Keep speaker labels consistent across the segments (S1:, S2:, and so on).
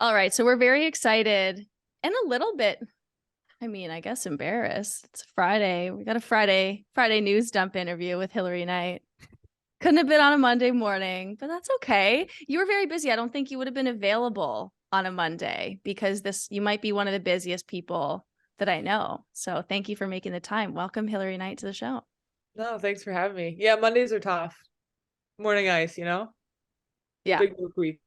S1: All right, so we're very excited and a little bit, I guess embarrassed. It's Friday. We got a Friday news dump interview with Hilary Knight. Couldn't have been on a Monday morning, but that's okay. You were very busy. I don't think you would have been available on a Monday because you might be one of the busiest people that I know. So thank you for making the time. Welcome Hilary Knight to the show.
S2: No, thanks for having me. Yeah, Mondays are tough. Morning ice,
S1: Yeah.
S2: Big work week.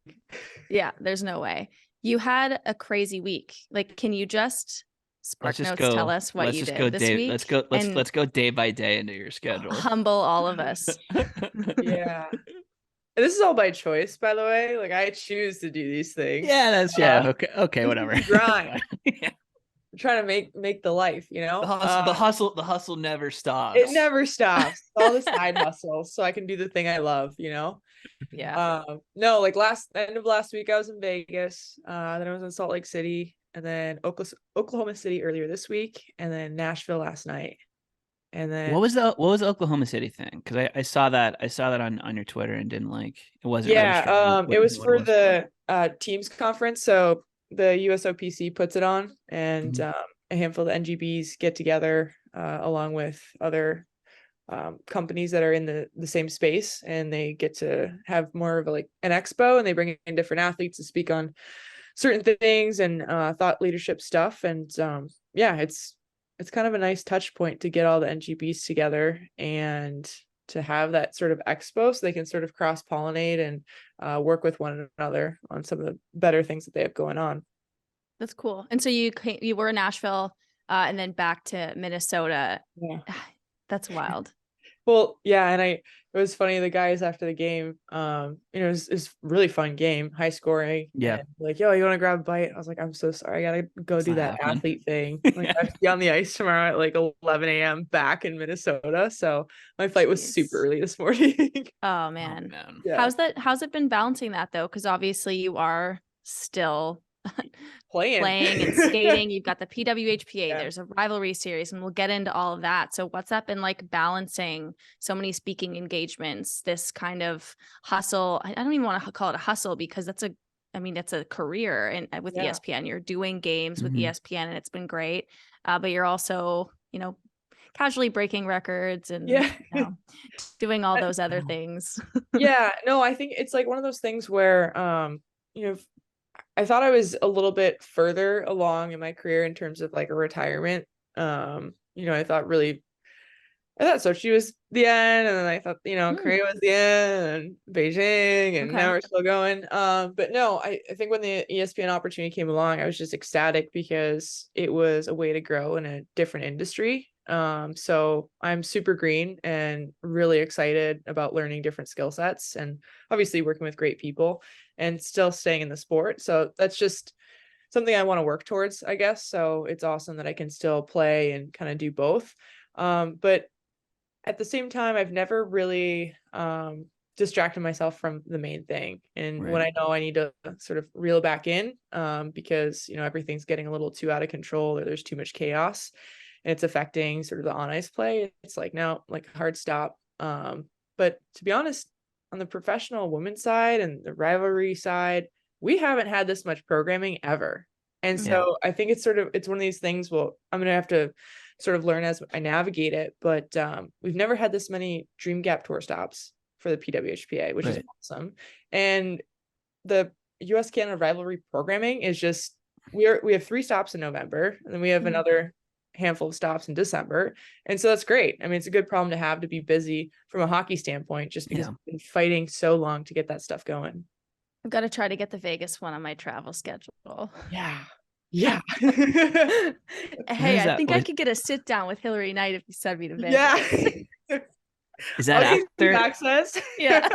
S1: Yeah, there's no way. You had a crazy week. Like, can you just Spark Notes tell us what you did this week?
S3: Let's go day by day into your schedule.
S1: Humble all of us.
S2: Yeah. And this is all by choice, by the way. Like I choose to do these things.
S3: Yeah, okay, whatever.
S2: Grind. Yeah. I'm trying to make the life,
S3: The hustle never stops.
S2: It never stops. All the side hustles, so I can do the thing I love,
S1: Yeah.
S2: No, like end of last week I was in Vegas. Then I was in Salt Lake City, and then Oklahoma City earlier this week, and then Nashville last night. And then
S3: what was the Oklahoma City thing? Because I saw that on your Twitter and didn't like it wasn't.
S2: It was for the teams conference. So the USOPC puts it on, and a handful of the NGBs get together along with other companies that are in the same space, and they get to have more of an expo, and they bring in different athletes to speak on certain things and thought leadership stuff. And it's kind of a nice touch point to get all the NGBs together and to have that sort of expo so they can sort of cross-pollinate and work with one another on some of the better things that they have going on.
S1: That's cool. And so you were in Nashville and then back to Minnesota.
S2: Yeah.
S1: That's wild.
S2: Well, yeah, and it was funny, the guys after the game, it was a really fun game, high scoring.
S3: Yeah.
S2: Like, yo, you want to grab a bite? I was like, I'm so sorry, I gotta go do that athlete thing. Like, I have to be on the ice tomorrow at like 11 a.m. back in Minnesota. So my flight was super early this morning.
S1: Oh man.
S2: Yeah.
S1: How's it been balancing that though? Because obviously you are still playing and skating. You've got the PWHPA, there's a rivalry series, and we'll get into all of that. So what's that been like balancing so many speaking engagements, this kind of hustle? I don't even want to call it a hustle because it's a career. And with ESPN, you're doing games with ESPN and it's been great. But you're also, casually breaking records and doing all those other things.
S2: Yeah, no, I think it's like one of those things where, I thought I was a little bit further along in my career in terms of like a retirement. I thought Sochi was the end, and then I thought, Korea was the end, and Beijing, and now we're still going. But no, I think when the ESPN opportunity came along, I was just ecstatic because it was a way to grow in a different industry. So I'm super green and really excited about learning different skill sets and obviously working with great people and still staying in the sport. So that's just something I want to work towards, I guess. So it's awesome that I can still play and kind of do both. But at the same time, I've never really distracted myself from the main thing. And when I know I need to sort of reel back in because, everything's getting a little too out of control or there's too much chaos and it's affecting sort of the on ice play, it's like, no, like hard stop. But to be honest, on the professional women's side and the rivalry side, we haven't had this much programming ever. And so I think it's one of these things, I'm going to have to sort of learn as I navigate it. But we've never had this many Dream Gap Tour stops for the PWHPA, which is awesome. And the US Canada rivalry programming is just, we have 3 stops in November, and then we have another handful of stops in December. And so that's great. I mean, it's a good problem to have, to be busy from a hockey standpoint, just because we've been fighting so long to get that stuff going.
S1: I've got to try to get the Vegas one on my travel schedule.
S2: Yeah.
S1: Hey, I think I could get a sit down with Hilary Knight if you send me to Vegas.
S2: Yeah.
S3: Is that after
S2: access?
S1: Yeah.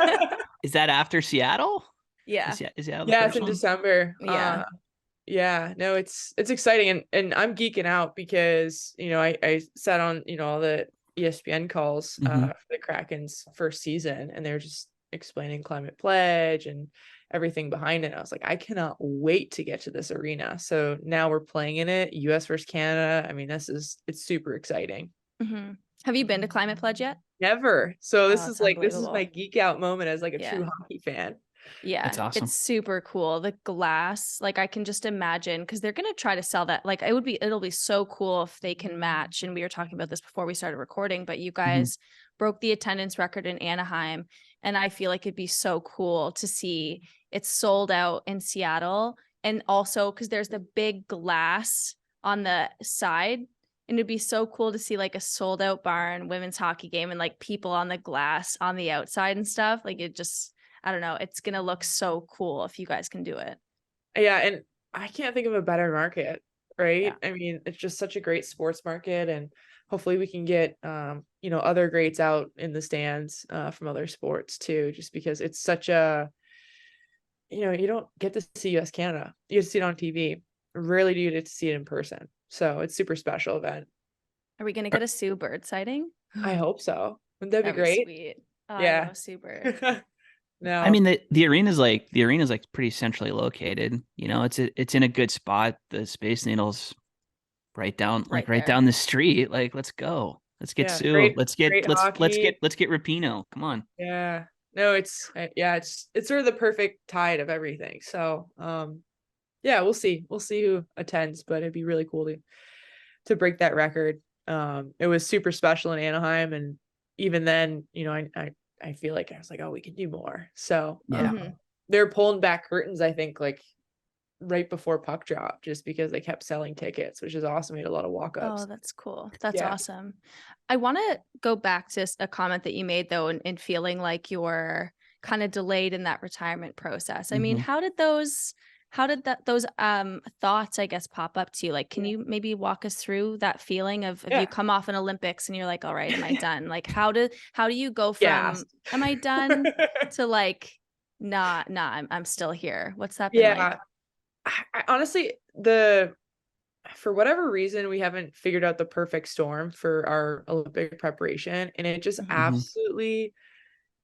S3: Is that after Seattle?
S1: Yeah.
S3: Is Seattle
S2: it's in December.
S1: Yeah.
S2: No, it's exciting, and I'm geeking out because I sat on all the ESPN calls for the Kraken's first season, and they're just explaining Climate Pledge and everything behind it. I was like, I cannot wait to get to this arena. So now we're playing in it, US versus Canada. I mean, it's super exciting.
S1: Have you been to Climate Pledge yet?
S2: Never. So this is my geek out moment as like a true hockey fan.
S1: Yeah,
S3: That's awesome.
S1: it's super cool. The glass, like I can just imagine, because they're gonna try to sell that. Like it'll be so cool if they can match. And we were talking about this before we started recording, but you guys broke the attendance record in Anaheim, and I feel like it'd be so cool to see it sold out in Seattle, and also because there's the big glass on the side. And it'd be so cool to see like a sold out barn women's hockey game and like people on the glass on the outside and stuff. Like it just, I don't know. It's going to look so cool if you guys can do it.
S2: Yeah. And I can't think of a better market, right?
S1: Yeah.
S2: I mean, it's just such a great sports market, and hopefully we can get, other greats out in the stands, from other sports too, just because it's such a, you don't get to see US Canada. You get to see it on TV. Rarely do you get to see it in person. So it's super special event.
S1: Are we going to get a Sue Bird sighting?
S2: I hope so. Wouldn't that be
S1: That'd
S2: great?
S1: sweet. I
S2: Yeah.
S1: know, Sue Bird.
S3: I
S2: No.
S3: mean, the arena's like pretty centrally located. It's in a good spot. The Space Needle's right down
S1: Right
S3: down the street. Like, let's go. Let's get
S2: Yeah,
S3: Sue. Let's
S2: great hockey.
S3: get Rapinoe. Come on.
S2: Yeah. No, it's sort of the perfect tide of everything. So, yeah, we'll see. We'll see who attends, but it'd be really cool to break that record. It was super special in Anaheim, and even then, I feel like I was like, oh, we could do more. So,
S3: Yeah.
S2: they're pulling back curtains, I think, like right before puck drop, just because they kept selling tickets, which is awesome. We had a lot of walk-ups.
S1: Oh, that's cool. That's
S2: Yeah.
S1: awesome. I want to go back to a comment that you made though, and feeling like you're kind of delayed in that retirement process. I mean, how did those thoughts, I guess, pop up to you? Like, can you maybe walk us through that feeling of
S2: Yeah.
S1: you come off an Olympics and you're like, all right, am I done? Like, how do you go
S2: Yeah.
S1: from am I done to like, nah, I'm still here. What's that been like?
S2: Yeah. I honestly, for whatever reason, we haven't figured out the perfect storm for our Olympic preparation, and it just absolutely,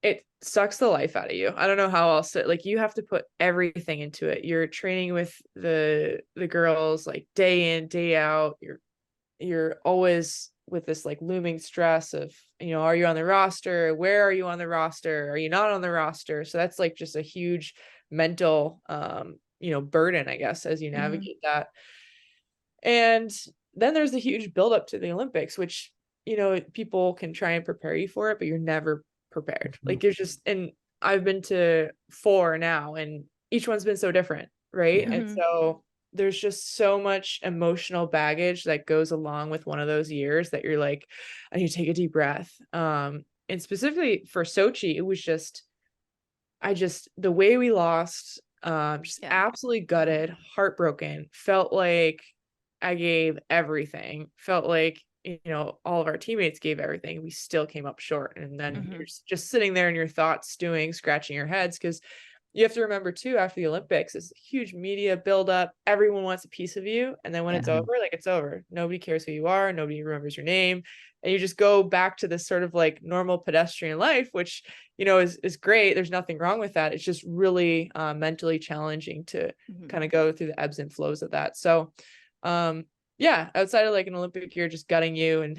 S2: it sucks the life out of you. I don't know how else like, you have to put everything into it. You're training with the girls like day in, day out. You're always with this like looming stress of, are you on the roster? Where are you on the roster? Are you not on the roster? So that's like just a huge mental, burden, I guess, as you navigate that. And then there's the huge buildup to the Olympics, which, people can try and prepare you for it, but you're never prepared. Like, you're just, and I've been to 4 now, and each one's been so different, right?
S3: Yeah.
S2: And so there's just so much emotional baggage that goes along with one of those years that you're like, I need to take a deep breath. And specifically for Sochi, it was just, the way we lost, just absolutely gutted, heartbroken, felt like I gave everything, felt like, all of our teammates gave everything. We still came up short. And then you're just sitting there in your thoughts, stewing, scratching your heads, because you have to remember too, after the Olympics, it's a huge media buildup. Everyone wants a piece of you. And then when it's over, like, it's over. Nobody cares who you are. Nobody remembers your name. And you just go back to this sort of like normal pedestrian life, which, is great. There's nothing wrong with that. It's just really mentally challenging to kind of go through the ebbs and flows of that. So, yeah, outside of like an Olympic year just gutting you and,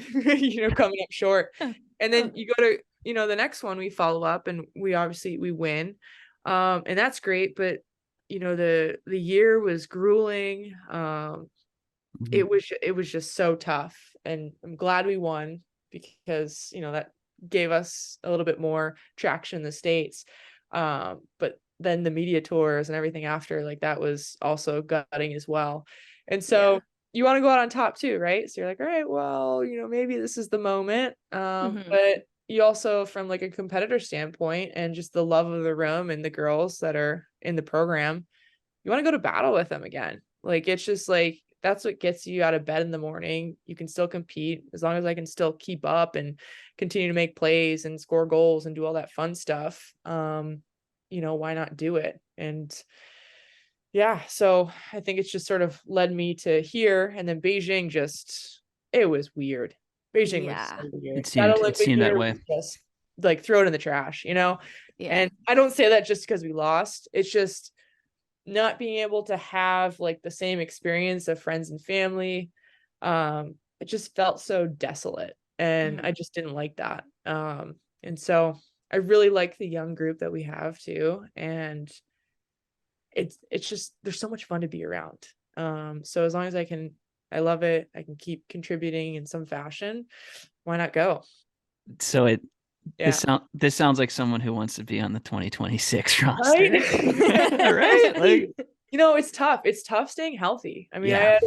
S2: coming up short. And then you go to, the next one, we follow up and we win. And that's great. But, the year was grueling. It was just so tough, and I'm glad we won, because, that gave us a little bit more traction in the States. But then the media tours and everything after, like, that was also gutting as well. And so you want to go out on top too, right? So you're like, all right, well, maybe this is the moment. But you also, from like a competitor standpoint and just the love of the room and the girls that are in the program, you want to go to battle with them again. Like, it's just like, that's what gets you out of bed in the morning. You can still compete as long as I can still keep up and continue to make plays and score goals and do all that fun stuff. Why not do it? And yeah, so I think it's just sort of led me to here. And then Beijing, it was weird. Beijing was so weird.
S3: It seemed that way.
S2: Just like throw it in the trash, And I don't say that just because we lost. It's just not being able to have like the same experience of friends and family. It just felt so desolate, and I just didn't like that. And so I really like the young group that we have too. And it's just, there's so much fun to be around. So as long as I love it, I can keep contributing in some fashion, why not go?
S3: So
S2: Yeah.
S3: this sounds like someone who wants to be on the 2026 roster.
S2: Right?
S3: Right? Like,
S2: it's tough. It's tough staying healthy. I mean,
S3: yeah.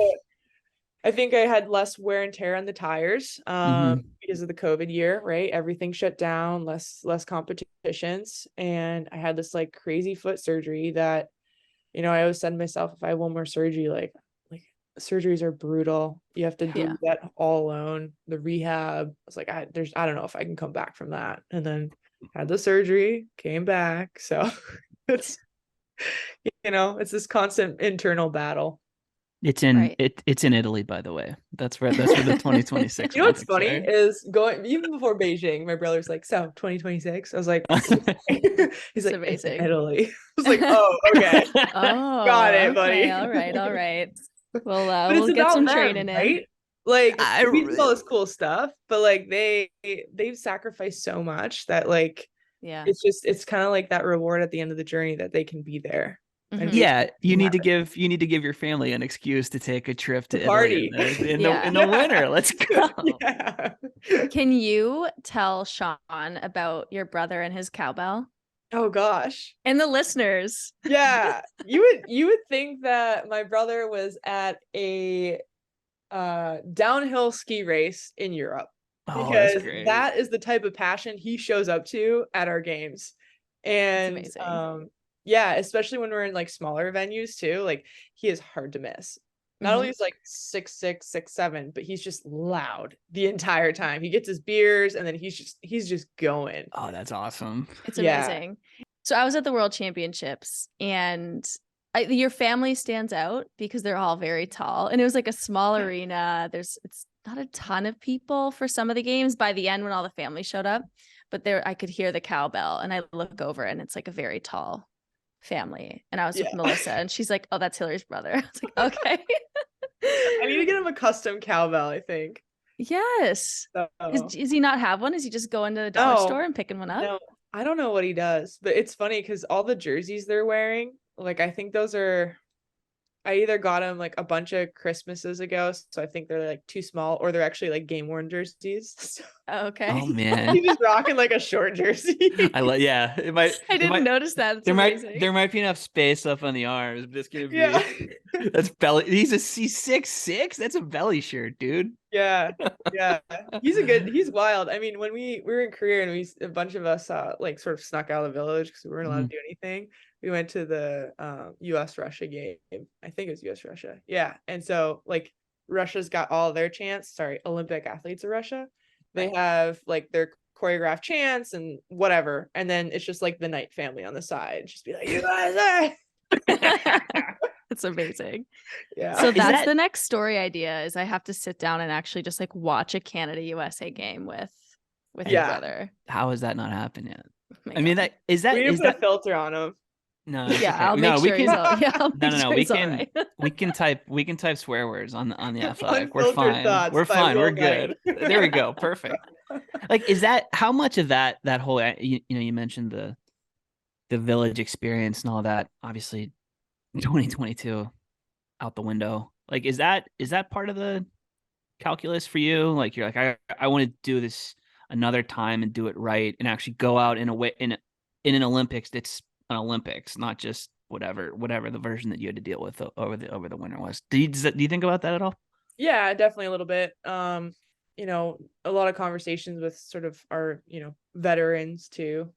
S2: I think I had less wear and tear on the tires because of the COVID year, right? Everything shut down, less competitions. And I had this like crazy foot surgery that, I always said to myself, if I have one more surgery, like surgeries are brutal. You have to do that all alone. The rehab. I was like, I don't know if I can come back from that. And then had the surgery, came back. So it's it's this constant internal battle.
S3: It's in it's in Italy, by the way. That's where the 2026.
S2: You know what's funny is going even before Beijing, my brother's like, so 2026. I was like, he's like, it's in Italy. I was like, oh, okay.
S1: Oh,
S2: got it, buddy.
S1: All right. Well,
S2: but
S1: we'll get some
S2: them,
S1: training
S2: right?
S1: in.
S2: Like we do all this cool stuff, but like they've sacrificed so much that like it's kind of like that reward at the end of the journey that they can be there.
S3: And you need to give your family an excuse to take a trip to
S2: party
S3: Italy in the winter. Let's go.
S1: Can you tell Sean about your brother and his cowbell?
S2: Oh gosh.
S1: And the listeners.
S2: Yeah. You would think that my brother was at a downhill ski race in Europe. Because that is the type of passion he shows up to at our games. And especially when we're in like smaller venues too, like he is hard to miss. Not only is like 6'6", 6'7", but he's just loud the entire time. He gets his beers and then he's just going.
S3: Oh, that's awesome.
S1: It's amazing. So I was at the World Championships and your family stands out because they're all very tall, and it was like a small arena. It's not a ton of people for some of the games by the end when all the family showed up, but I could hear the cowbell and I look over and it's like a very tall family. And I was with Melissa and she's like, oh, that's Hilary's brother. I was like, okay.
S2: I need to get him a custom cowbell, I think.
S1: Yes. So. Does he not have one? Is he just going to the dollar store and picking one up?
S2: No, I don't know what he does, but it's funny because all the jerseys they're wearing, like I think those are, I either got them like a bunch of Christmases ago, so I think they're like too small, or they're actually like game worn jerseys. So,
S1: okay.
S3: Oh man,
S2: he's just rocking like a short jersey.
S3: It might.
S1: I didn't notice that.
S3: There might be enough space up on the arms, but it's gonna be that's belly. He's 6'6". That's a belly shirt, dude.
S2: Yeah. He's wild. I mean, when we were in Korea and a bunch of us like sort of snuck out of the village because we weren't allowed to do anything. We went to the US-Russia game. I think it was US-Russia. Yeah. And so like Russia's got all their chants. Olympic athletes of Russia. They have like their choreographed chants and whatever. And then it's just like the Knight family on the side. Just be like, you guys are.
S1: It's amazing.
S2: Yeah.
S1: So that's the next story idea is I have to sit down and actually just like watch a Canada USA game with your brother.
S3: How has that not happened yet?
S1: Oh
S3: I mean,
S2: we need to put a filter on him.
S3: No,
S1: I'll make sure he's all,
S3: we can type swear words on the F5. We're fine. We're good. There we go. Perfect. Like, is that how much of that whole you mentioned the village experience and all that, obviously 2022 out the window. Like, is that part of the calculus for you? Like, you're like, I want to do this another time and do it right and actually go out in a way in an Olympics that's an Olympics, not just whatever the version that you had to deal with over the winter was. Do you think about that at all?
S2: Yeah, definitely a little bit. A lot of conversations with sort of our, veterans too.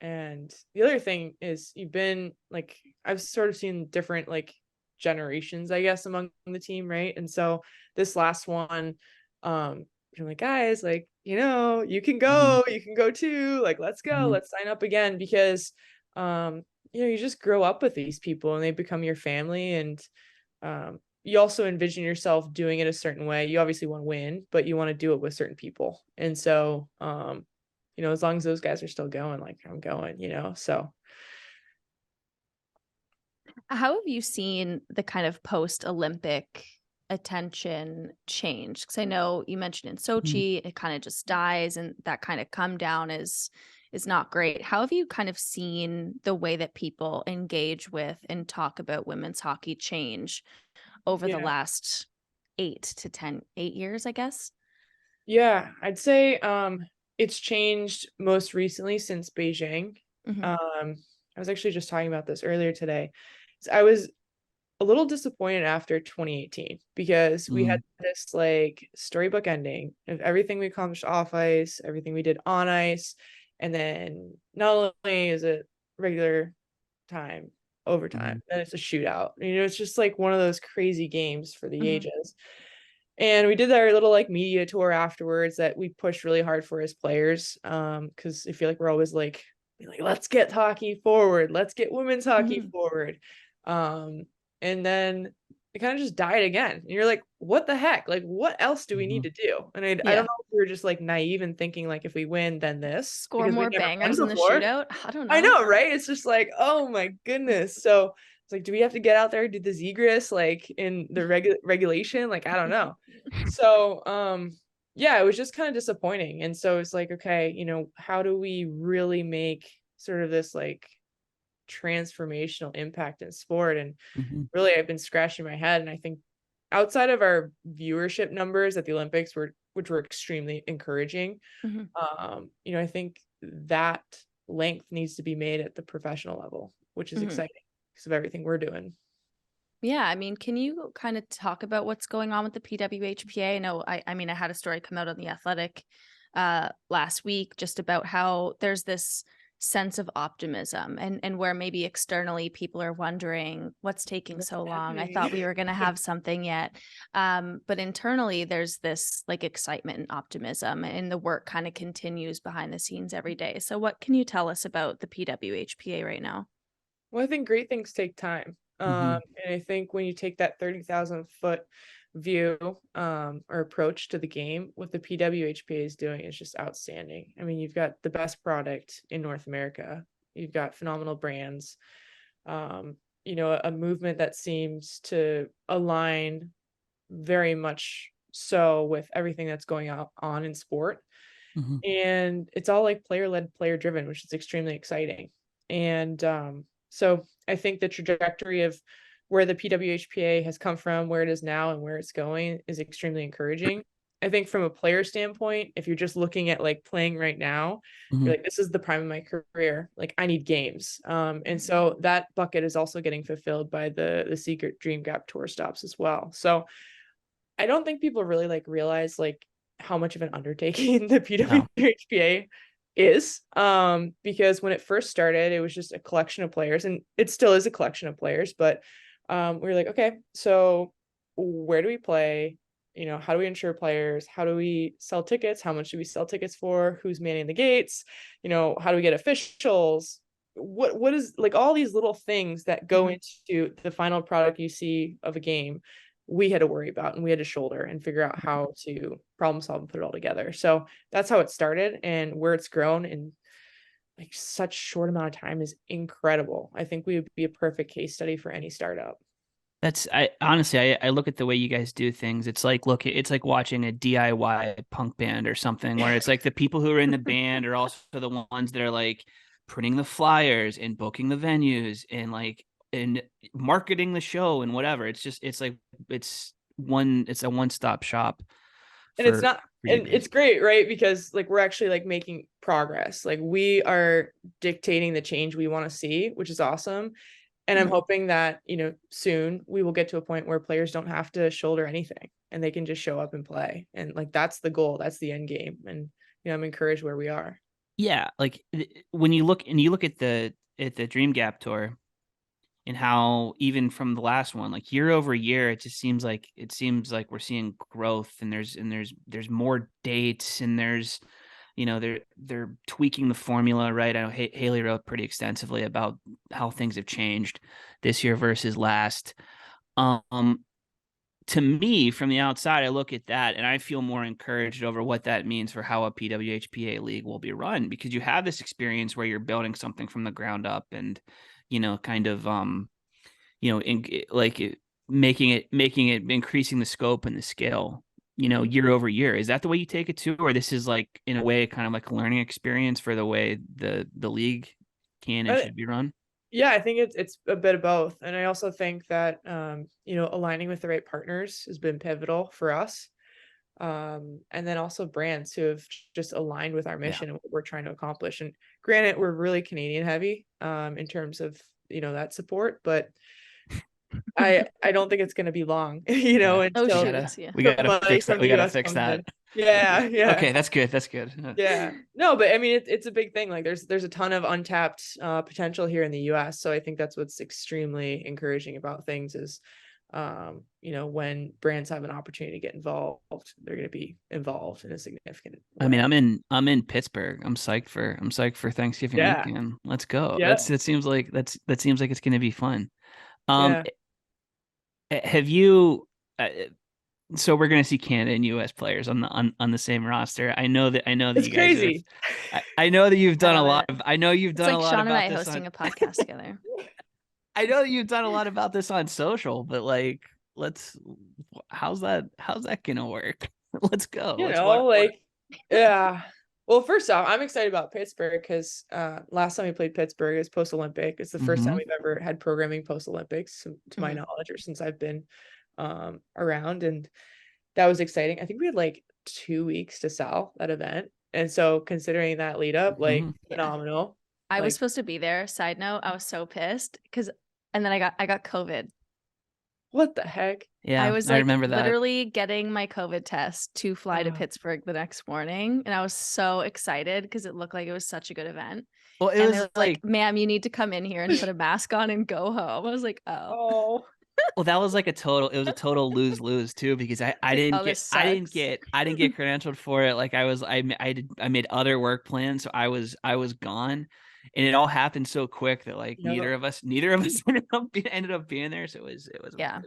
S2: And the other thing is you've been like, I've sort of seen different like generations, I guess, among the team. Right. And so this last one, I'm like, guys, like, you can go too. Like, let's go, let's sign up again because, you just grow up with these people and they become your family. And, you also envision yourself doing it a certain way. You obviously want to win, but you want to do it with certain people. And so, as long as those guys are still going, like I'm going, so.
S1: How have you seen the kind of post-Olympic attention change? Because I know you mentioned in Sochi, it kind of just dies and that kind of come down is is not great. How have you kind of seen the way that people engage with and talk about women's hockey change over the last 8 years, I guess?
S2: Yeah, I'd say it's changed most recently since Beijing. I was actually just talking about this earlier today. So I was a little disappointed after 2018 because we had this like storybook ending of everything we accomplished off ice, everything we did on ice, and then not only is it regular time, overtime, then it's a shootout. You know, it's just like one of those crazy games for the ages. And we did our little like media tour afterwards that we pushed really hard for as players. Because I feel like we're always like, let's get hockey forward, let's get women's hockey forward. And then it kind of just died again. And you're like, what the heck? Like, what else do we need to do? And I don't know if we were just like naive and thinking like if we win, then this.
S1: Score more bangers in the shootout. I don't know.
S2: I know, right? It's just like, oh my goodness. So it's like, do we have to get out there, do the Zegras like in the regulation? Like, I don't know. So yeah, it was just kind of disappointing. And so it's like, okay, you know, how do we really make sort of this like transformational impact in sport? And really I've been scratching my head, and I think outside of our viewership numbers at the Olympics which were extremely encouraging, you know, I think that length needs to be made at the professional level, which is exciting because of everything we're doing.
S1: Yeah, I mean, can you kind of talk about what's going on with the PWHPA? I know, I mean, I had a story come out on The Athletic last week just about how there's this sense of optimism and where maybe externally people are wondering what's taking so long. I thought we were going to have something yet. But internally there's this like excitement and optimism, and the work kind of continues behind the scenes every day. So what can you tell us about the PWHPA right now?
S2: Well, I think great things take time. And I think when you take that 30,000 foot view or approach to the game, what the PWHPA is doing is just outstanding. I mean, you've got the best product in North America. You've got phenomenal brands, you know, a movement that seems to align very much so with everything that's going on in sport. And it's all like player-led, player-driven, which is extremely exciting. And so I think the trajectory of where the PWHPA has come from, where it is now, and where it's going is extremely encouraging. I think from a player standpoint, if you're just looking at like playing right now, you're like, this is the prime of my career. Like, I need games. And so that bucket is also getting fulfilled by the secret Dream Gap Tour stops as well. So I don't think people really like realize like how much of an undertaking the PWHPA is, because when it first started, it was just a collection of players, and it still is a collection of players, but we were like, okay, so where do we play? You know, how do we insure players? How do we sell tickets? How much do we sell tickets for? Who's manning the gates? You know, how do we get officials? What is like all these little things that go into the final product you see of a game, we had to worry about, and we had to shoulder and figure out how to problem solve and put it all together. So that's how it started, and where it's grown in like such short amount of time is incredible. I think we would be a perfect case study for any startup.
S3: I honestly look at the way you guys do things. It's like watching a DIY punk band or something, where it's like the people who are in the band are also the ones that are like printing the flyers and booking the venues and marketing the show and whatever. It's a one-stop shop.
S2: And it's great, right? Because like we're actually like making progress. Like we are dictating the change we want to see, which is awesome. And I'm hoping that, you know, soon we will get to a point where players don't have to shoulder anything and they can just show up and play. And like, that's the goal. That's the end game. And, you know, I'm encouraged where we are.
S3: Yeah. Like when you look at the Dream Gap Tour and how even from the last one, like year over year, it seems like we're seeing growth, and there's more dates, and there's, you know, they're tweaking the formula, right? I know Hailey wrote pretty extensively about how things have changed this year versus last. To me, from the outside, I look at that and I feel more encouraged over what that means for how a PWHPA league will be run, because you have this experience where you're building something from the ground up, and, you know, kind of, you know, making it increasing the scope and the scale year over year. Is that the way you take it too? Or this is like, in a way, kind of like a learning experience for the way the league can and should be run?
S2: Yeah, I think it's a bit of both. And I also think that, aligning with the right partners has been pivotal for us. And then also brands who have just aligned with our mission and what we're trying to accomplish. And granted, we're really Canadian heavy, in terms of, that support, but I don't think it's going to be long, until
S3: we gotta fix that. We gotta fix that.
S2: Yeah.
S3: Okay, that's good.
S2: Yeah. No, but I mean, it's a big thing. Like there's a ton of untapped potential here in the US. So I think that's what's extremely encouraging about things is, when brands have an opportunity to get involved, they're going to be involved in a significant way.
S3: I mean, I'm in Pittsburgh. I'm psyched for Thanksgiving weekend. Let's go.
S2: Yeah.
S3: That seems like it's going to be fun. Have you? So we're going to see Canada and U.S. players on the same roster. I know that
S2: it's
S3: you guys
S2: crazy.
S3: I know that you've done a lot. I know you've done a lot.
S1: Sean
S3: about
S1: and I
S3: this
S1: hosting a podcast together.
S3: I know that you've done a lot about this on social, but like, how's that gonna work? Let's go.
S2: Yeah. Well, first off, I'm excited about Pittsburgh because last time we played Pittsburgh is post-Olympic. It's the first time we've ever had programming post-Olympics, to my knowledge, or since I've been around, and that was exciting. I think we had like 2 weeks to sell that event, and so considering that lead up, phenomenal.
S1: I was supposed to be there. Side note, I was so pissed and then I got COVID.
S2: What the heck?
S3: Yeah,
S1: I
S3: remember that.
S1: Literally getting my COVID test to fly to Pittsburgh the next morning, and I was so excited because it looked like it was such a good event.
S3: Well, it was like,
S1: ma'am, you need to come in here and put a mask on and go home. I was like, oh.
S3: Well, that was like a total lose too, because I didn't get credentialed for it. Like I made other work plans, so I was gone, and it all happened so quick that like neither of us ended up being there. So it was a bummer.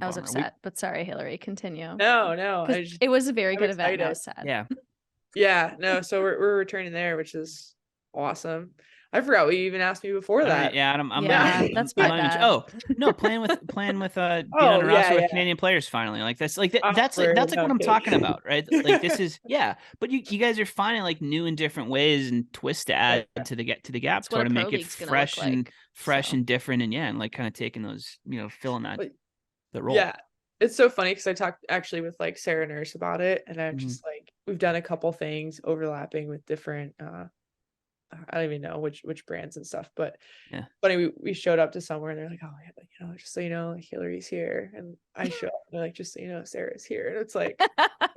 S1: I was upset, but sorry, Hilary, continue.
S2: No,
S1: it was a very good event. I was sad.
S2: Yeah. No, so we're returning there, which is awesome. I forgot what you even asked me before that.
S1: That's my bad.
S3: Oh no, playing with being on a roster with Canadian players finally. Like that's like that's what I'm talking about, right? Like this is but you guys are finding like new and different ways and twists to add to the gap to make it fresh and different, and like kind of taking those, filling that the role.
S2: Yeah. It's so funny because I talked actually with like Sarah Nurse about it, and I'm just like, we've done a couple things overlapping with different I don't even know which brands and stuff, but funny, we showed up to somewhere and they're like, oh, just so you know, like, Hilary's here, and I show up and they're like, just so you know, Sarah's here, and it's like,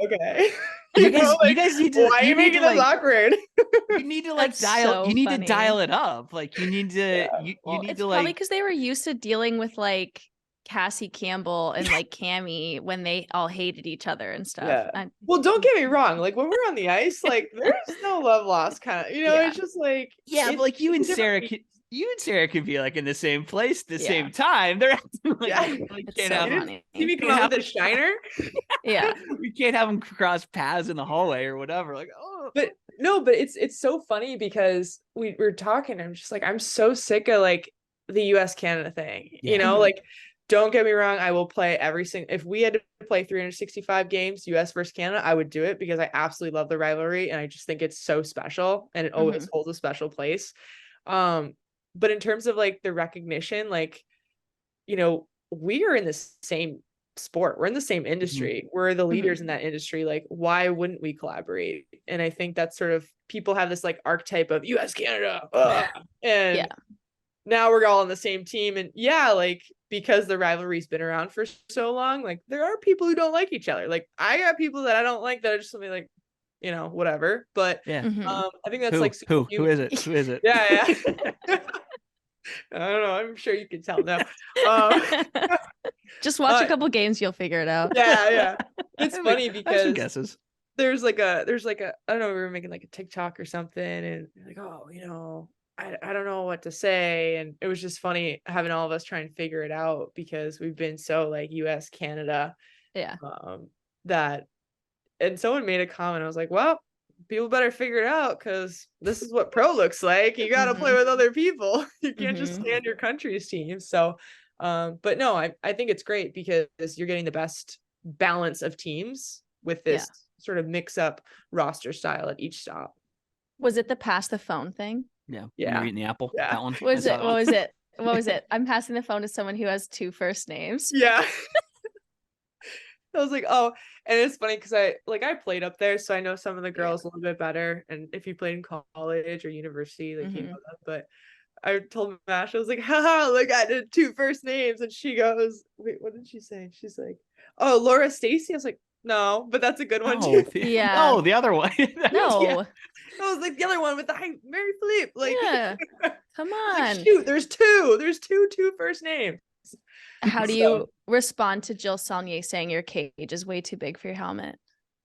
S2: okay,
S3: you guys need to.
S2: Why are you making this awkward?
S3: You need to like dial. You need to dial it up. Like you need to. You need to like.
S1: Probably because they were used to dealing with like Cassie Campbell and like Cammie when they all hated each other and stuff.
S2: Yeah. Well, don't get me wrong. Like when we're on the ice, like there's no love lost kind of, it's just like,
S3: but like you and Sarah could be like in the same place at the same time. They're like,
S2: can't have funny. Can you come out with a shiner?
S3: We can't have them cross paths in the hallway or whatever. Like,
S2: but it's so funny because we're talking. I'm just like, I'm so sick of like the US Canada thing, like. Don't get me wrong, I will play if we had to play 365 games, US versus Canada, I would do it because I absolutely love the rivalry and I just think it's so special and it always holds a special place. But in terms of like the recognition, like, we are in the same sport. We're in the same industry. We're the leaders in that industry. Like, why wouldn't we collaborate? And I think that's sort of, people have this like archetype of US Canada. And now we're all on the same team. And like, because the rivalry's been around for so long, like there are people who don't like each other. Like I got people that I don't like that are just something like, whatever. But I think that's
S3: who is it?
S2: Yeah. I don't know. I'm sure you can tell now.
S1: Just watch a couple games, you'll figure it out.
S2: Yeah. It's funny because
S3: guesses.
S2: There's like a I don't know, we were making like a TikTok or something, and like, I don't know what to say. And it was just funny having all of us try and figure it out because we've been so like US Canada. And someone made a comment. I was like, well, people better figure it out because this is what pro looks like. You got to play with other people. You can't just stand your country's team. So, but no, I think it's great because you're getting the best balance of teams with this sort of mix up roster style at each stop.
S1: Was it the pass the phone thing?
S3: Yeah.
S2: Yeah.
S3: You're eating the apple.
S2: Yeah.
S3: That one.
S1: What was it? What was it? I'm passing the phone to someone who has 2 first names.
S2: Yeah. I was like, oh, and it's funny because I played up there, so I know some of the girls a little bit better. And if you played in college or university, like you know that. But I told Mash, I was like, haha, look, I did 2 first names. And she goes, wait, what did she say? She's like, oh, Laura Stacy. I was like, no, but that's a good one too.
S1: Yeah.
S3: No, the other one.
S1: No.
S2: Yeah. I was like, the other one with the Mary Philippe. Like,
S1: yeah. Come on.
S2: Like, shoot, there's two first names.
S1: How do you respond to Jill Saulnier saying your cage is way too big for your helmet?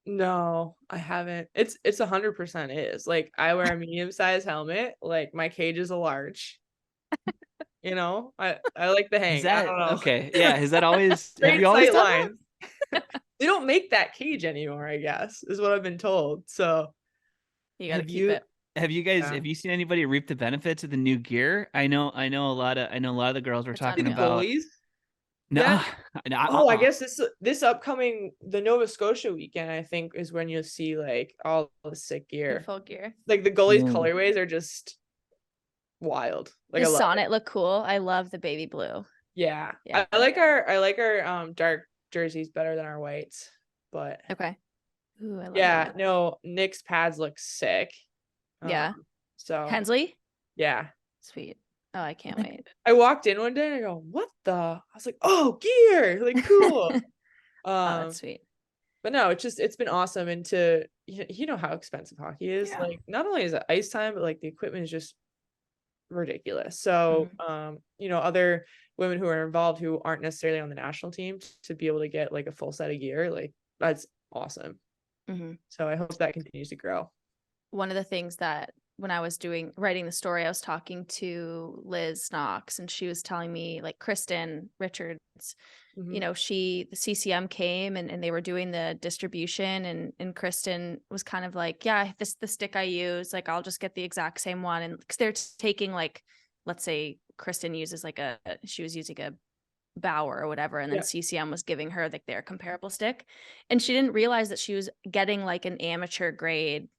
S2: No, I haven't. It's 100% is. Like, I wear a medium-sized helmet. Like, my cage is a large. You know, I like the hang. I don't know.
S3: Okay? Yeah, is that always?
S2: Have you always done
S1: that?
S2: They don't make that cage anymore, I guess, is what I've been told. So
S1: you gotta keep it.
S3: Have you guys? Have you seen anybody reap the benefits of the new gear? I know a lot of the girls were talking about.
S2: Goalies?
S3: No,
S2: yeah. I guess this upcoming the Nova Scotia weekend, I think, is when you'll see like all the sick gear,
S1: the full gear.
S2: Like the goalies' colorways are just wild. Like,
S1: does Sonnet look cool? I love the baby blue.
S2: Yeah. I like our dark jerseys better than our whites, but
S1: okay. Ooh, I love
S2: that. No, Nick's pads look sick.
S1: Yeah.
S2: So
S1: Hensley.
S2: Yeah.
S1: Sweet. Oh, I can't wait.
S2: I walked in one day and I go, what the? I was like, oh, gear, like cool.
S1: Oh, that's sweet.
S2: But no, it's been awesome. And you know how expensive hockey is. Yeah. Like, not only is it ice time, but like the equipment is just ridiculous. So you know, other women who are involved who aren't necessarily on the national team to be able to get like a full set of gear, like that's awesome. So I hope that continues to grow.
S1: One of the things that when I was writing the story, I was talking to Liz Knox, and she was telling me like Kristen Richards, you know, the CCM came and they were doing the distribution, and Kristen was kind of like, yeah, this the stick I use, like I'll just get the exact same one. And because they're taking like, let's say Kristen uses she was using a Bauer or whatever, and then CCM was giving her like their comparable stick, and she didn't realize that she was getting like an amateur grade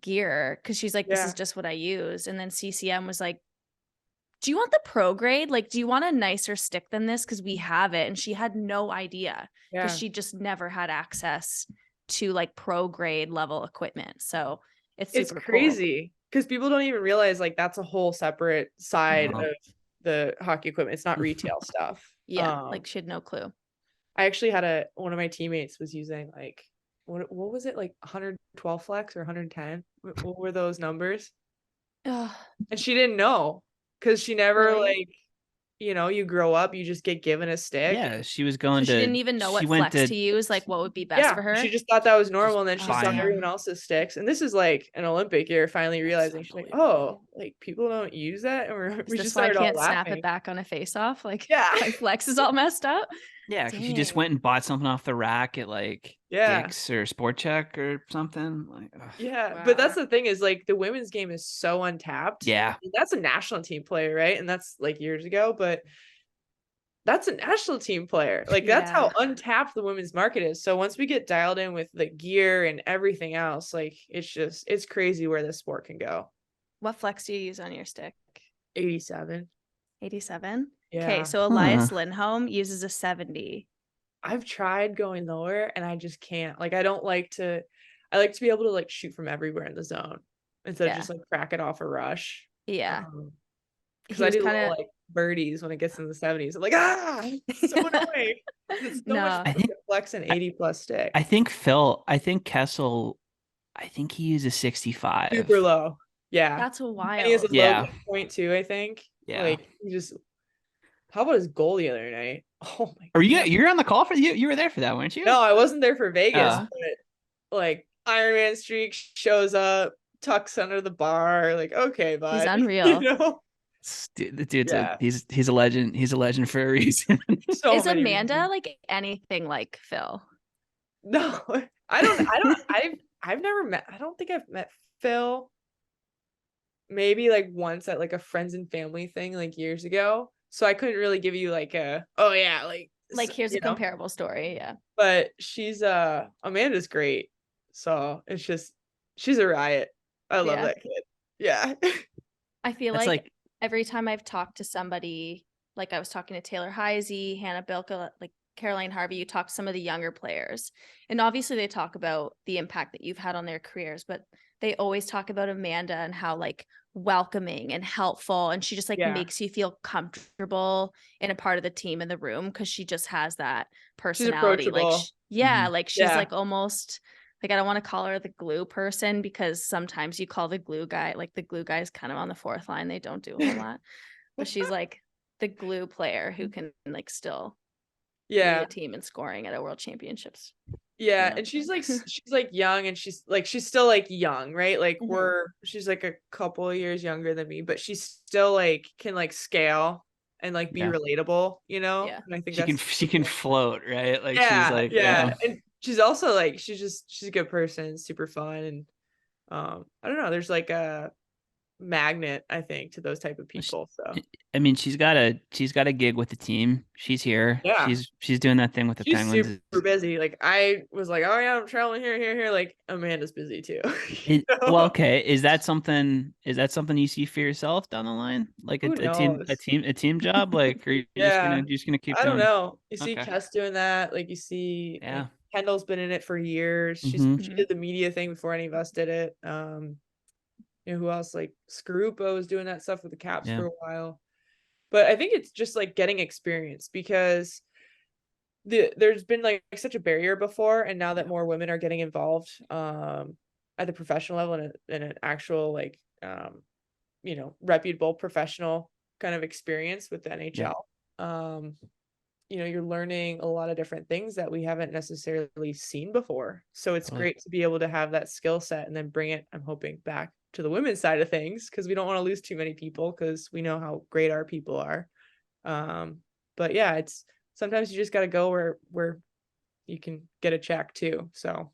S1: gear because she's like, this is just what I use. And then CCM was like, do you want the pro grade? Like, do you want a nicer stick than this? Because we have it. And she had no idea because she just never had access to like pro grade level equipment. So it's
S2: crazy because people don't even realize like that's a whole separate side of the hockey equipment. It's not retail stuff.
S1: Like she had no clue.
S2: I actually had one of my teammates was using like what was it, like 112 flex or 110? What were those numbers? And she didn't know because she never like, you know, you grow up, you just get given a stick.
S3: Yeah, she was going
S1: she didn't even know what flex to use, like what would be best for her.
S2: She just thought that was normal, and then she saw everyone else's sticks. And this is like an Olympic year, finally realizing she's like, oh, like people don't use that, and we just started all laughing.
S1: Snap it back on a face-off, like my flex is all messed up.
S3: Yeah, because you just went and bought something off the rack at like Dick's or Sport Check or something. Like,
S2: but that's the thing is like the women's game is so untapped.
S3: Yeah,
S2: that's a national team player, right? And that's like years ago, but that's a national team player. Like that's how untapped the women's market is. So once we get dialed in with the gear and everything else, like it's crazy where this sport can go.
S1: What flex do you use on your stick?
S2: 87.
S1: 87?
S2: Yeah.
S1: Okay, so Elias Lindholm uses a 70.
S2: I've tried going lower and I just can't. Like I like to be able to like shoot from everywhere in the zone instead of just like crack it off a rush.
S1: Yeah.
S2: Because I do little like birdies when it gets in the 70s. I'm like, it's so annoying. It's so much fun to flex an 80 plus stick.
S3: I think Kessel, I think he uses 65.
S2: Super low. Yeah.
S1: That's wild.
S2: And he has a low 0.2, I think.
S3: Yeah.
S2: Like how about his goal the other night? Oh my
S3: God. You're on the call for you were there for that, weren't you?
S2: No, I wasn't there for Vegas, but like Ironman streak shows up, tucks under the bar, like, okay, bud.
S1: He's unreal.
S2: You know?
S3: The dude's he's a legend. He's a legend for a reason.
S1: Is Amanda like anything like Phil?
S2: No, I've never met. I don't think I've met Phil. Maybe like once at like a friends and family thing like years ago. So I couldn't really give you like like
S1: like here's a comparable story. Yeah.
S2: But she's Amanda's great. So it's just, she's a riot. I love that kid. Yeah.
S1: I feel like every time I've talked to somebody, like I was talking to Taylor Heisey, Hannah Bilka, like Caroline Harvey, you talk to some of the younger players, and obviously they talk about the impact that you've had on their careers, but they always talk about Amanda and how like welcoming and helpful, and she just like makes you feel comfortable in a part of the team in the room because she just has that personality.
S2: She's
S1: like
S2: approachable.
S1: like she's like almost like, I don't want to call her the glue person because sometimes you call the glue guy, like the glue guy is kind of on the fourth line. They don't do a whole lot, but she's like the glue player who can like still lead a team in scoring at a world championships.
S2: Yeah. And she's like young, and she's still like young, right? Like she's like a couple of years younger than me, but she's still like can like scale and like be relatable, And I think
S3: she can float, right? Like
S2: she's
S3: like,
S2: and she's also like, she's a good person, super fun. And I don't know, there's like a magnet, I think, to those type of people. So
S3: I mean, she's got a gig with the team. She's here.
S2: Yeah.
S3: She's doing that thing with the Penguins.
S2: She's super busy. Like I was like, oh yeah, I'm traveling here. Like Amanda's busy too.
S3: Well, okay. Is that something you see for yourself down the line? Like a team job? Like, are you just gonna keep
S2: I don't
S3: doing
S2: know. You see Kess doing that. Like you see like, Kendall's been in it for years. She did the media thing before any of us did it. Who else? Like Skarupa was doing that stuff with the Caps for a while. But I think it's just like getting experience, because there's been like such a barrier before, and now that more women are getting involved at the professional level in an actual like reputable professional kind of experience with the NHL. You're learning a lot of different things that we haven't necessarily seen before. So it's great to be able to have that skill set and then bring it, I'm hoping, back to the women's side of things, because we don't want to lose too many people, because we know how great our people are. But yeah, it's sometimes you just got to go where you can get a check too. So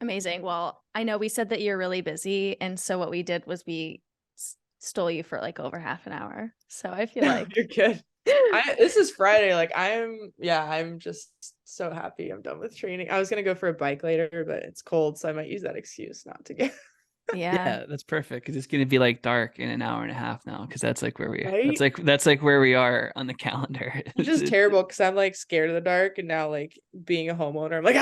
S1: amazing. Well, I know we said that you're really busy, and so what we did was we stole you for like over half an hour. So I feel like
S2: you're good. This is Friday. Like I'm just so happy I'm done with training. I was gonna go for a bike later, but it's cold, so I might use that excuse not to get.
S3: Yeah, that's perfect, because it's gonna be like dark in an hour and a half now, because that's like where that's like where we are on the calendar.
S2: It's just terrible, because I'm like scared of the dark, and now like being a homeowner, I'm like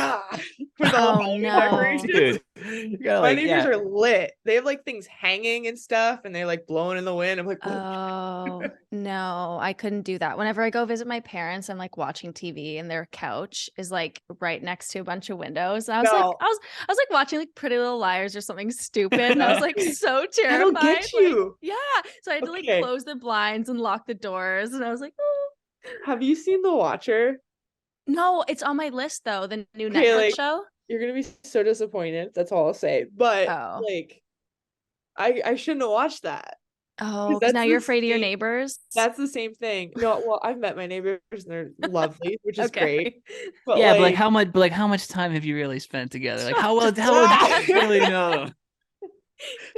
S1: with all
S2: decorations. Dude, my neighbors are lit. They have like things hanging and stuff, and they're like blowing in the wind. I'm like,
S1: oh no, I couldn't do that. Whenever I go visit my parents, I'm like watching TV, and their couch is like right next to a bunch of windows. And I was like watching like Pretty Little Liars or something stupid. And I was like so terrified.
S2: That'll get you.
S1: So I had to like close the blinds and lock the doors, and I was like, oh.
S2: Have you seen The Watcher?
S1: No, it's on my list though. The new Netflix show.
S2: You're gonna be so disappointed. That's all I'll say. But like, I shouldn't have watched that.
S1: Oh, because now you're afraid of your neighbors.
S2: That's the same thing. No, well, I've met my neighbors and they're lovely, which is great.
S3: But but like how much time have you really spent together? Like how well do you really know?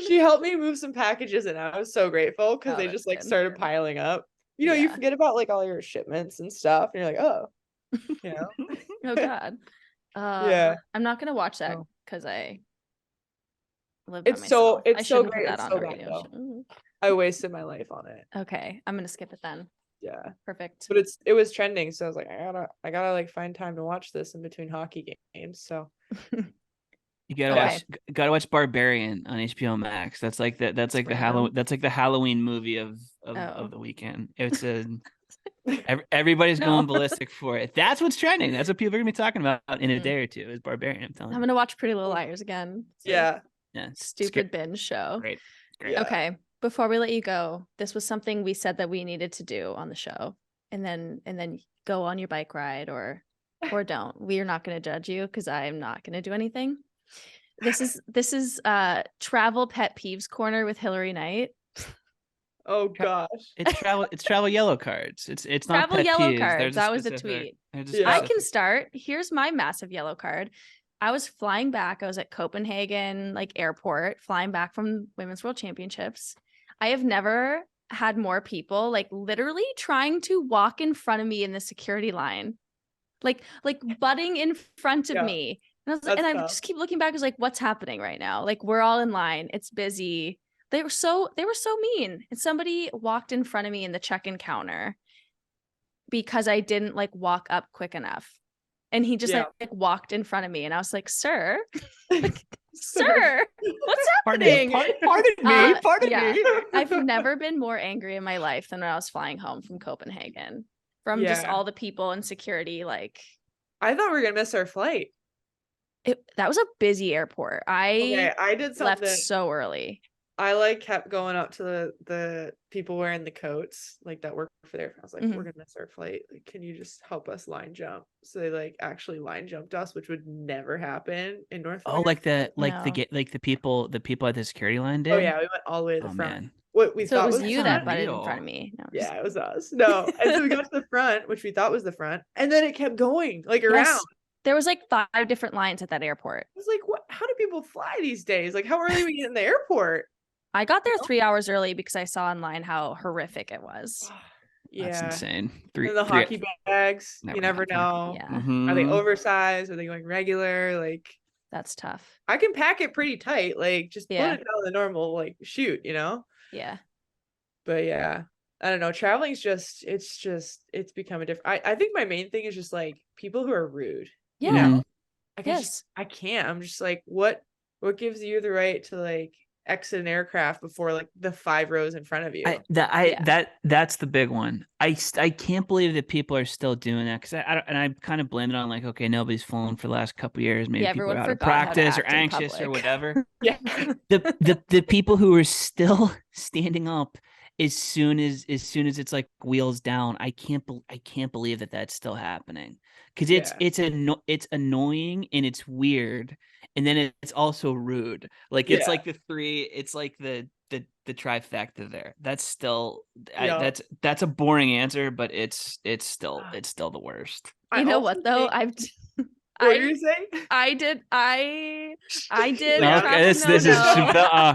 S2: She helped me move some packages, and I was so grateful, because they just like started piling up. You forget about like all your shipments and stuff, and you're like, oh,
S1: oh God. I'm not gonna watch that because I live by myself.
S2: It's so great. That on the radio show. I wasted my life on it.
S1: Okay, I'm gonna skip it then.
S2: Yeah,
S1: perfect.
S2: But it was trending, so I was like, I gotta like find time to watch this in between hockey games. So
S3: you gotta watch Barbarian on HBO Max. That's like the Halloween movie of the weekend. It's everybody's going ballistic for it. That's what's trending. That's what people are gonna be talking about in a day or two. Is Barbarian? I'm telling you.
S1: I'm gonna watch Pretty Little Liars again.
S2: Yeah.
S1: Stupid binge show.
S3: Great.
S2: Yeah.
S1: Okay. Before we let you go, this was something we said that we needed to do on the show, and then go on your bike ride or don't. We are not going to judge you, because I am not going to do anything. This is travel pet peeves corner with Hilary Knight.
S2: Oh gosh.
S3: It's travel yellow cards. It's not
S1: travel
S3: pet
S1: yellow
S3: peeves.
S1: cards. That was a tweet. I can start. Here's my massive yellow card. I was flying back. I was at Copenhagen, like airport, flying back from Women's World Championships. I have never had more people like literally trying to walk in front of me in the security line, like butting in front of me. And I was like, and I just keep looking back. I was like, what's happening right now? Like, we're all in line. It's busy. They were so mean. And somebody walked in front of me in the check-in counter because I didn't like walk up quick enough. And he just like walked in front of me. And I was like, sir, sir, what's happening?
S3: Pardon me.
S1: I've never been more angry in my life than when I was flying home from Copenhagen from just all the people and security. Like,
S2: I thought we were going to miss our flight.
S1: That was a busy airport.
S2: I did something.
S1: Left so early.
S2: I like kept going up to the people wearing the coats like that work for there. I was like, we're gonna miss our flight. Like, can you just help us line jump? So they like actually line jumped us, which would never happen in North America.
S3: The people at the security line did.
S2: Oh yeah, we went all the way to the front.
S3: Man.
S2: What we thought
S1: it was you that butted in front of me. No,
S2: yeah, it was us. No, and so we got to the front, which we thought was the front, and then it kept going like around.
S1: There was like 5 different lines at that airport.
S2: I was like, what? How do people fly these days? Like, how early we get in the airport?
S1: I got there 3 hours early because I saw online how horrific it was.
S3: That's insane.
S2: And the hockey bags, you never know.
S1: Yeah.
S2: Are they oversized? Are they going regular? Like,
S1: that's tough.
S2: I can pack it pretty tight. Like, just put it down the normal, like, shoot, you know?
S1: Yeah.
S2: But yeah, I don't know. Traveling's it's become a different. I think my main thing is just like people who are rude.
S1: Yeah.
S2: You know? I can't. I'm just like, what gives you the right to like exit an aircraft before like the 5 rows in front of you?
S3: That's the big one. I can't believe that people are still doing that, because I kind of blame it on like, okay, nobody's flown for the last couple of years, maybe people are out of practice or anxious or whatever. the people who are still standing up as soon as it's like wheels down, I can't believe that that's still happening, because it's annoying and it's weird, and then it's also rude. Like it's like it's like the trifecta there. That's still that's a boring answer, but it's still the worst.
S1: You know what though?
S2: What are you saying?
S1: I did.
S3: No, okay,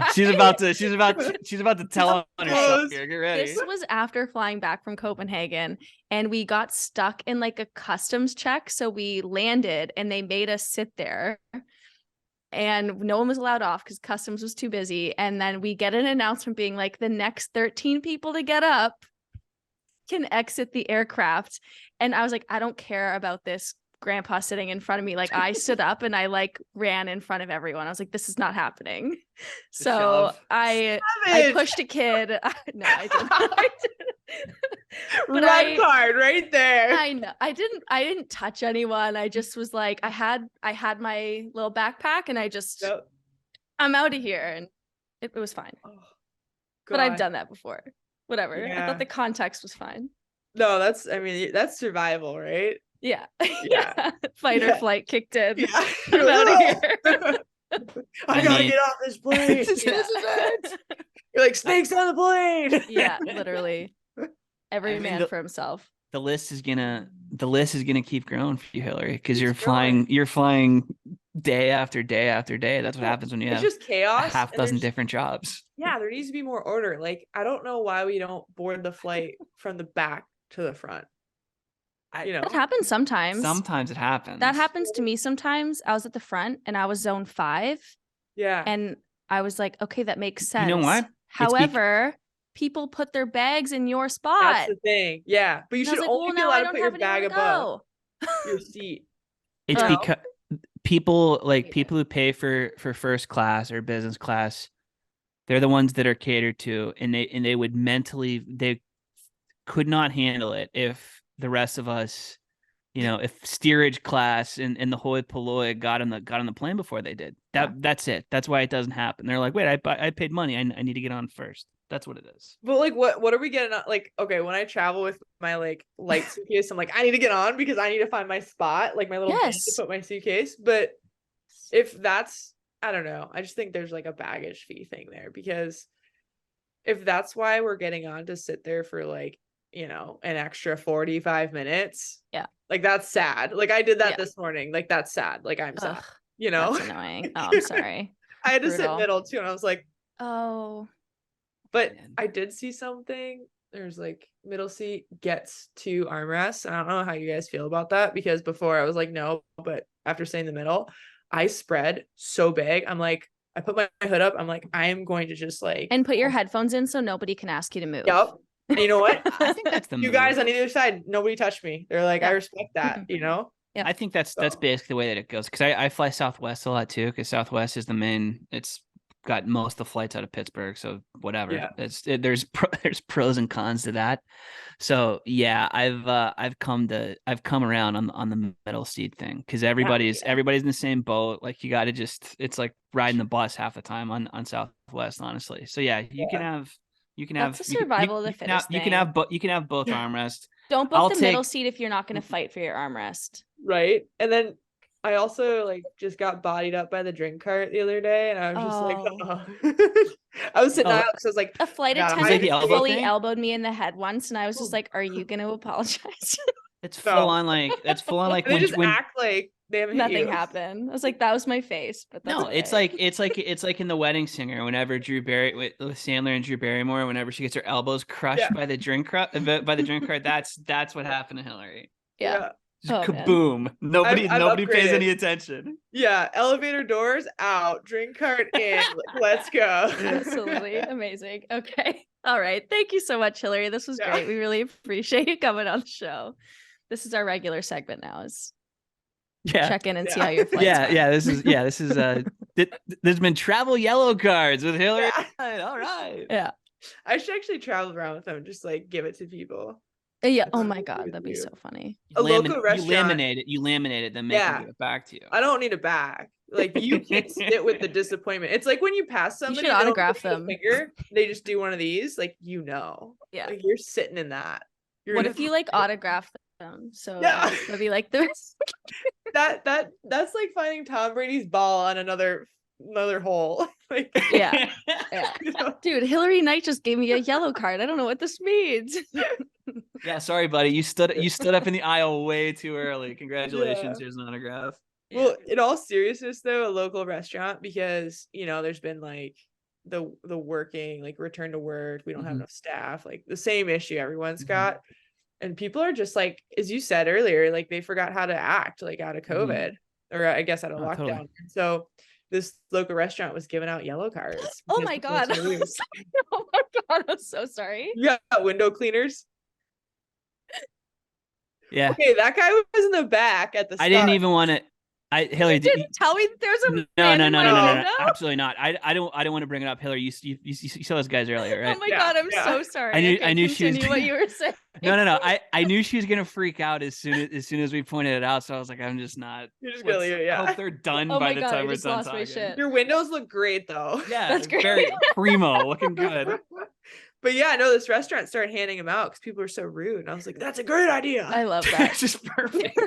S3: she's about to tell on herself here. Get ready.
S1: This was after flying back from Copenhagen, and we got stuck in like a customs check. So we landed, and they made us sit there, and no one was allowed off because customs was too busy. And then we get an announcement being like, the next 13 people to get up can exit the aircraft. And I was like, I don't care about this grandpa sitting in front of me. Like, I stood up and I like ran in front of everyone. I was like, this is not happening. So I pushed a kid. No, I didn't.
S2: Red card right there.
S1: I know. I didn't touch anyone. I just was like, I had my little backpack, and I just I'm out of here, and it was fine. But I've done that before. Whatever. I thought the context was fine.
S2: No, that's survival, right?
S1: Yeah. Fight or flight kicked in.
S2: Yeah.
S1: I'm out of here.
S2: I gotta get off this plane. This is it. You're like, snakes on the plane.
S1: Yeah, literally. Every man for himself.
S3: The list is gonna keep growing for you, Hilary, because you're flying day after day after day. That's what happens when you have
S2: just chaos.
S3: A half dozen different jobs.
S2: Yeah, there needs to be more order. Like, I don't know why we don't board the flight from the back to the front.
S1: That happens sometimes.
S3: Sometimes it happens.
S1: That happens to me sometimes. I was at the front and I was zone 5.
S2: Yeah.
S1: And I was like, okay, that makes sense.
S3: You know what?
S1: However, people put their bags in your spot.
S2: That's the thing. Yeah. But you should only be allowed to put your bag above your seat.
S3: It's because people who pay for first class or business class, they're the ones that are catered to, and they could not handle it if the rest of us, if steerage class and the hoi polloi got on the plane before they did. That's it. That's why it doesn't happen. They're like, wait, I paid money. I need to get on first. That's what it is.
S2: But like, what are we getting on? Like, okay, when I travel with my like light suitcase, I'm like, I need to get on because I need to find my spot, like my little bin to put my suitcase. But if that's, I don't know, I just think there's like a baggage fee thing there, because if that's why we're getting on to sit there for like, an extra 45 minutes. Yeah. Like, that's sad. Like, I did that this morning. Like, that's sad. Like, I'm sad,
S1: That's annoying. Oh, I'm sorry.
S2: I had to sit middle too. And I was like,
S1: oh,
S2: But I did see something. There's like middle seat gets 2 armrests. I don't know how you guys feel about that, because before I was like, no, but after saying the middle, I spread so big. I'm like, I put my hood up. I'm like, I am going to just like.
S1: And put your headphones in so nobody can ask you to move.
S2: Yep. And you know what?
S3: I think that's the
S2: you
S3: move.
S2: guys on either side, nobody touched me. They're like, I respect that, you know?
S3: Yeah, I think that's basically the way that it goes. Because I fly Southwest a lot too. Because Southwest is the main. It's got most of the flights out of Pittsburgh. So whatever. Yeah. There's pros and cons to that. So yeah, I've come around on the middle seat thing, because everybody's in the same boat. Like you got to it's like riding the bus half the time on Southwest, honestly. So yeah, you can have.
S1: That's a survival of the fittest thing.
S3: You can have both armrests.
S1: Don't book the middle seat if you're not going to fight for your armrest.
S2: Right. And then I also like just got bodied up by the drink cart the other day, and I was just like, I was sitting out, so I was like,
S1: a flight attendant fully elbowed me in the head once, and I was just like, "Are you going to apologize?"
S3: It's full on like
S2: they just act like they haven't
S1: nothing happened. I was like, that was my face, but that's
S3: okay. it's like in The Wedding Singer, whenever Drew Barry with Sandler and Drew Barrymore, whenever she gets her elbows crushed by the drink cart, that's what happened to Hillary.
S1: Yeah.
S3: Kaboom. Man. Nobody pays any attention.
S2: Yeah. Elevator doors out, drink cart in. Let's go.
S1: Absolutely amazing. Okay. All right. Thank you so much, Hilary. This was great. We really appreciate you coming on the show. This is our regular segment now, is check in and see how your flight's going.
S3: This is there's been travel yellow cards with Hilary. All right.
S1: Yeah.
S2: I should actually travel around with them, just like give it to people.
S1: Yeah. Oh my God, that'd be so funny.
S2: Local restaurant.
S3: You laminate it, then make them give it back to you.
S2: I don't need a bag. Like you can't sit with the disappointment. It's like when you pass somebody,
S1: you should autograph them.
S2: They just do one of these, like like you're sitting in that.
S1: What if you like autograph them? So it'll be like this.
S2: that's like finding Tom Brady's ball on another hole. Like
S1: yeah. You know? Dude, Hilary Knight just gave me a yellow card. I don't know what this means.
S3: Yeah, sorry, buddy. You stood up in the aisle way too early. Congratulations. Here's an autograph.
S2: Well, in all seriousness though, a local restaurant, because there's been like the working, like return to work, we don't have enough staff, like the same issue everyone's got. And people are just like, as you said earlier, like they forgot how to act like out of COVID, or I guess out of lockdown. Totally. So this local restaurant was giving out yellow cards.
S1: Oh my God. Oh my God. I'm so sorry.
S2: Yeah. Window cleaners.
S3: Yeah.
S2: Okay. That guy was in the back at the start.
S3: I didn't even want to. Hilary,
S1: didn't tell me there's a
S3: no, absolutely not. I don't want to bring it up, Hilary. You saw those guys earlier, right?
S1: Oh my God, I'm so sorry.
S3: I knew she was
S1: what you were saying.
S3: No. I knew she was gonna freak out as soon as we pointed it out. So I was like, I'm just not.
S2: You're just gonna leave it,
S3: I hope they're done by the time we're done talking.
S2: Your windows look great though.
S3: Yeah, that's great. Very primo, looking good.
S2: But yeah, I know this restaurant started handing them out because people are so rude, and I was like, that's a great idea.
S1: I love that.
S3: It's just perfect.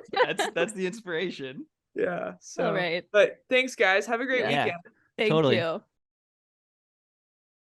S3: That's the inspiration.
S2: Yeah. So,
S1: all right.
S2: But thanks, guys. Have a great weekend.
S1: Thank you.